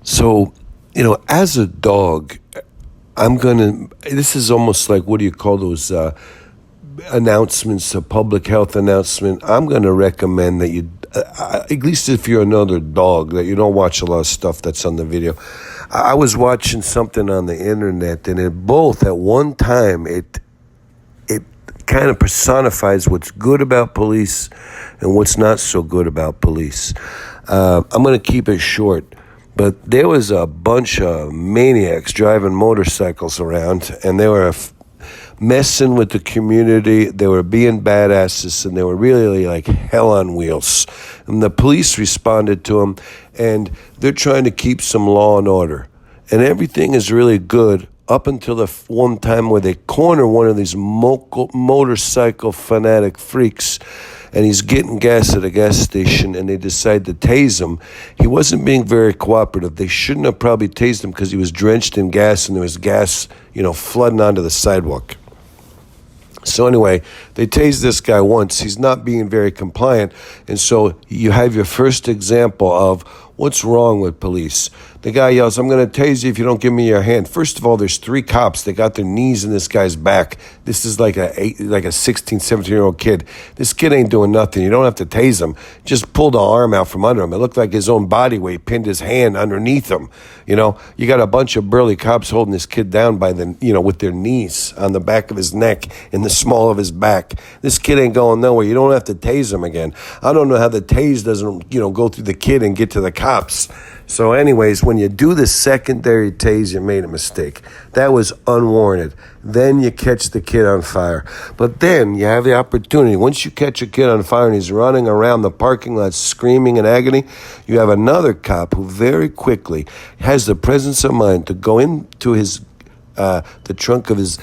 So, as a dog, this is almost like, what do you call those announcements, a public health announcement. I'm going to recommend that you, at least if you're another dog, that you don't watch a lot of stuff that's on the video. I was watching something on the internet, and at one time, it kind of personifies what's good about police and what's not so good about police. I'm going to keep it short. But there was a bunch of maniacs driving motorcycles around, and they were messing with the community. They were being badasses, and they were really like hell on wheels. And the police responded to them, and they're trying to keep some law and order. And everything is really good up until the one time where they corner one of these motorcycle fanatic freaks, and he's getting gas at a gas station, and they decide to tase him. He wasn't being very cooperative. They shouldn't have probably tased him because he was drenched in gas, and there was gas, flooding onto the sidewalk. So anyway, they tased this guy once. He's not being very compliant, and so you have your first example of what's wrong with police. The guy yells, "I'm going to tase you if you don't give me your hand." First of all, there's 3 cops. They got their knees in this guy's back. This is like a 16, 17-year-old kid. This kid ain't doing nothing. You don't have to tase him. Just pull the arm out from under him. It looked like his own body weight pinned his hand underneath him. You got a bunch of burly cops holding this kid down by with their knees on the back of his neck and the small of his back. This kid ain't going nowhere. You don't have to tase him again. I don't know how the tase doesn't, go through the kid and get to the cops. So anyways, when you do the secondary tase, you made a mistake. That was unwarranted. Then you catch the kid on fire. But then you have the opportunity. Once you catch a kid on fire and he's running around the parking lot screaming in agony, you have another cop who very quickly has the presence of mind to go into the trunk of his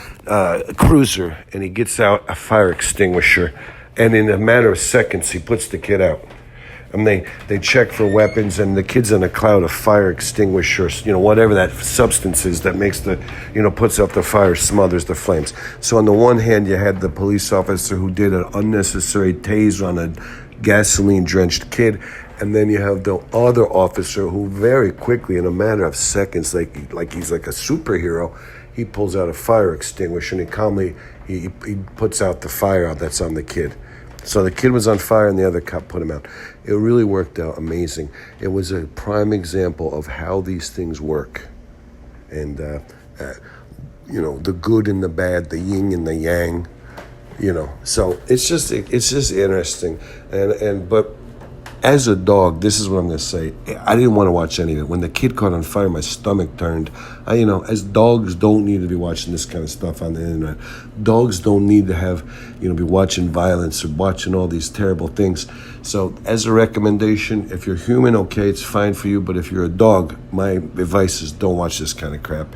cruiser, and he gets out a fire extinguisher. And in a matter of seconds, he puts the kid out. And they check for weapons, and the kid's in a cloud of fire extinguishers, whatever that substance is that makes puts out the fire, smothers the flames. So on the one hand, you had the police officer who did an unnecessary tase on a gasoline-drenched kid, and then you have the other officer who very quickly, in a matter of seconds, like he's like a superhero, he pulls out a fire extinguisher, and he calmly he puts out the fire that's on the kid. So the kid was on fire, and the other cop put him out. It really worked out amazing. It was a prime example of how these things work. And, the good and the bad, the yin and the yang, So it's just interesting. But as a dog, this is what I'm going to say. I didn't want to watch any of it. When the kid caught on fire, my stomach turned. As dogs don't need to be watching this kind of stuff on the internet. Dogs don't need to have, be watching violence or watching all these terrible things. So as a recommendation, if you're human, okay, it's fine for you. But if you're a dog, my advice is don't watch this kind of crap.